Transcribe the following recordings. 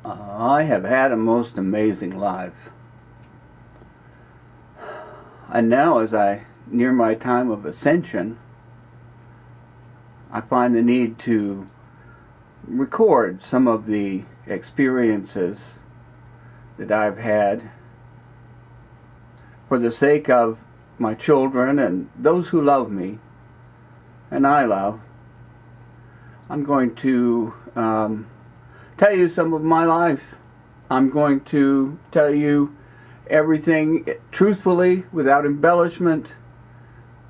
I have had a most amazing life. And now, as I near my time of ascension, I find the need to record some of the experiences that I've had for the sake of my children and those who love me and I love. I'm going to tell you some of my life. I'm going to tell you everything truthfully, without embellishment,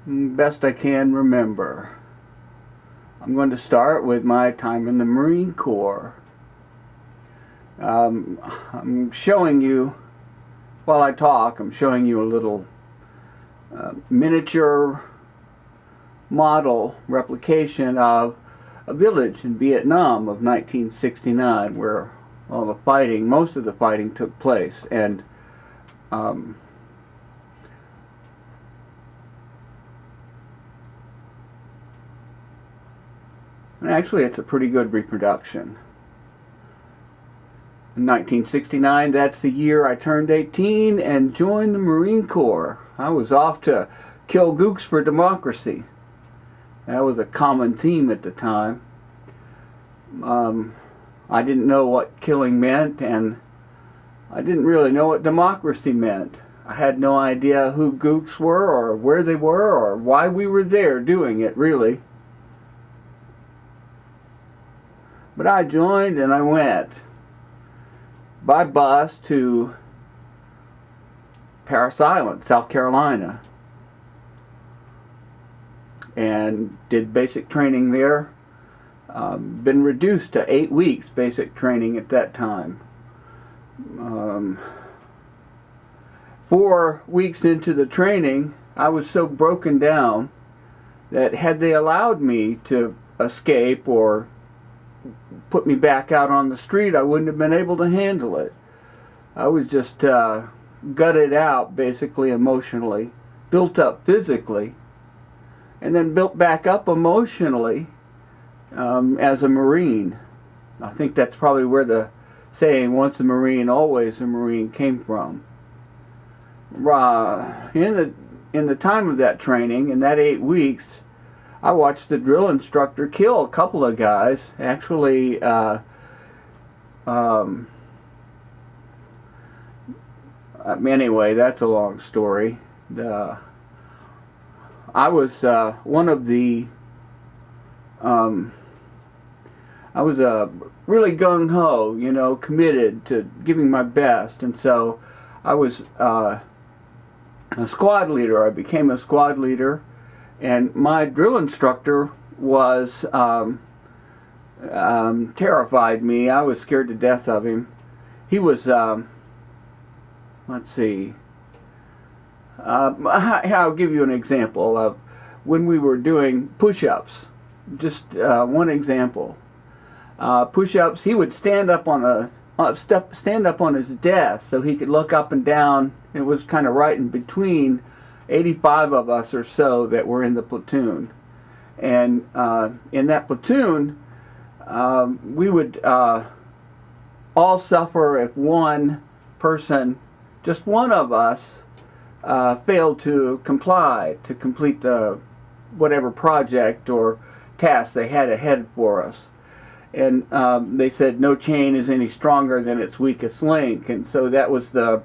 best I can remember. I'm going to start with my time in the Marine Corps. I'm showing you, while I talk, I'm showing you a little miniature model replication of a village in Vietnam of 1969 where all the fighting, most of the fighting took place. And actually it's a pretty good reproduction. In 1969, that's the year I turned 18 and joined the Marine Corps. I was off to kill gooks for democracy. That was a common theme at the time. I didn't know what killing meant, and I didn't really know what democracy meant. I had no idea who gooks were, or where they were, or why we were there doing it, really. But I joined and I went by bus to Parris Island, South Carolina, and did basic training there. Been reduced to 8 weeks basic training at that time. 4 weeks into the training, I was so broken down that had they allowed me to escape or put me back out on the street, I wouldn't have been able to handle it. I was just gutted out, basically, emotionally, built up physically, and then built back up emotionally as a Marine. I think that's probably where the saying, once a Marine, always a Marine, came from. In the time of that training, in that 8 weeks, I watched the drill instructor kill a couple of guys. Actually, anyway, that's a long story. I was one of the I was really gung-ho, you know, committed to giving my best, and so I was a squad leader. I became a squad leader, and my drill instructor was terrified me. I was scared to death of him. He was, let's see, I'll give you an example of when we were doing push-ups. Just one example. Push-ups. He would stand up on stand up on his desk so he could look up and down. It was kind of right in between 85 of us or so that were in the platoon, and in that platoon, we would all suffer if one person, just one of us, failed to comply, to complete the whatever project or task they had ahead for us. And they said no chain is any stronger than its weakest link, and so that was the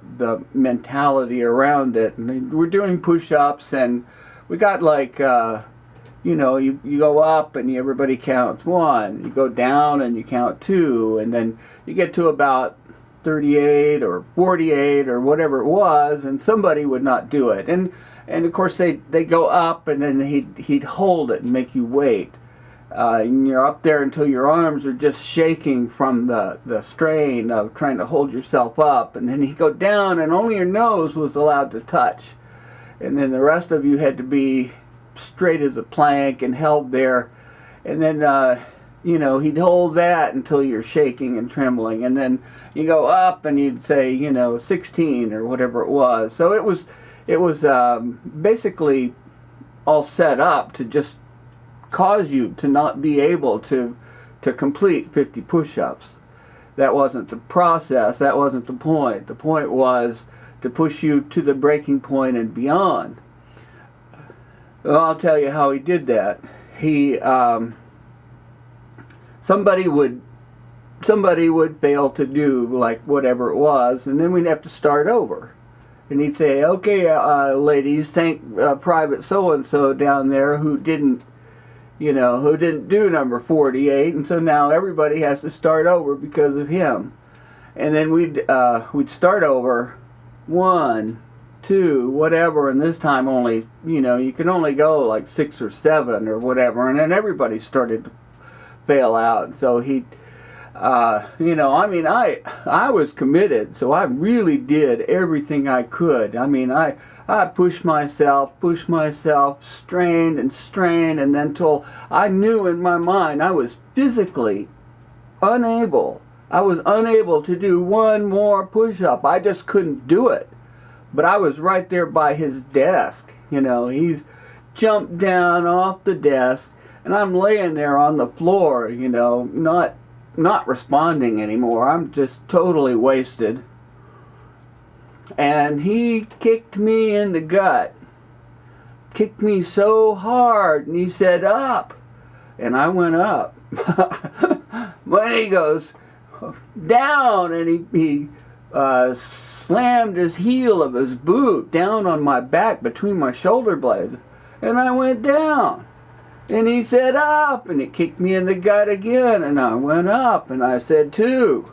mentality around it. And we're doing push-ups, and we got like you know, you go up and everybody counts 1, you go down and you count 2, and then you get to about 38 or 48 or whatever it was, and somebody would not do it, and of course they go up, and then he'd hold it and make you wait. And you're up there until your arms are just shaking from the strain of trying to hold yourself up, and then you go down and only your nose was allowed to touch, and then the rest of you had to be straight as a plank and held there, and then you know, he'd hold that until you're shaking and trembling, and then you go up and you'd say, you know, 16 or whatever it was. So it was basically all set up to just cause you to not be able to complete 50 push-ups. That wasn't the process. That wasn't the point. The point was to push you to the breaking point and beyond. Well, I'll tell you how he did that. He somebody would fail to do like whatever it was, and then we'd have to start over. And he'd say, "Okay, ladies, thank Private so and so down there who didn't do number 48, and so now everybody has to start over because of him." And then we'd start over, 1, 2, whatever, and this time only, you could only go like 6 or 7 or whatever, and then everybody started to fail out. So he, I was committed, so I really did everything I could. I mean, I pushed myself, strained, and then until I knew in my mind I was physically unable. I was unable to do one more push-up. I just couldn't do it. But I was right there by his desk. He's jumped down off the desk, and I'm laying there on the floor, not responding anymore. I'm just totally wasted. And he kicked me in the gut. Kicked me so hard, and he said, "Up." And I went up. But he goes down, and he slammed his heel of his boot down on my back between my shoulder blades, and I went down. And he said, "Up," and it kicked me in the gut again, and I went up, and I said, "2,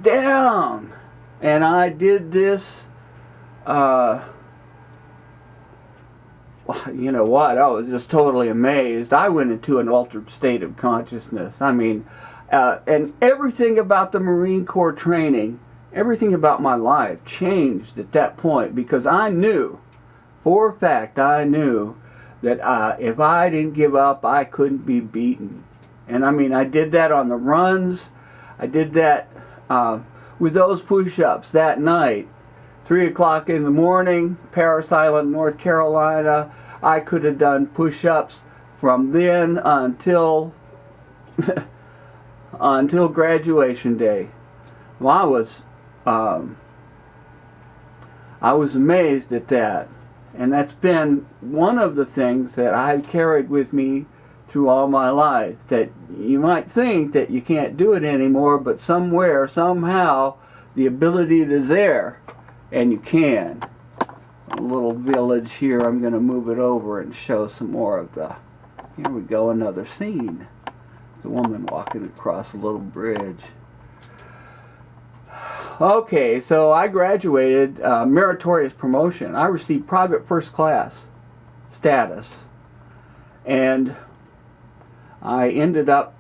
down." And I did this, you know what, I was just totally amazed. I went into an altered state of consciousness. I mean, and everything about the Marine Corps training, everything about my life changed at that point, because I knew, for a fact, I knew that if I didn't give up, I couldn't be beaten. And I mean, I did that on the runs. I did that with those push-ups that night. 3 o'clock in the morning, Parris Island, North Carolina. I could have done push-ups from then until until graduation day. Well, I was amazed at that. And that's been one of the things that I've carried with me through all my life. That you might think that you can't do it anymore, but somewhere, somehow, the ability is there, and you can. A little village here, I'm going to move it over and show some more of the... Here we go, another scene. There's a woman walking across a little bridge. Okay, so I graduated, meritorious promotion. I received private first class status, and I ended up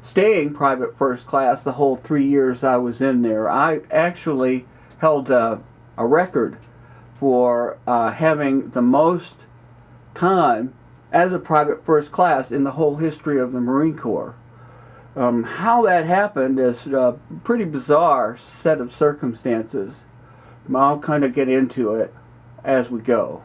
staying private first class the whole 3 years I was in there. I actually held a record for having the most time as a private first class in the whole history of the Marine Corps. How that happened is a pretty bizarre set of circumstances. I'll kind of get into it as we go.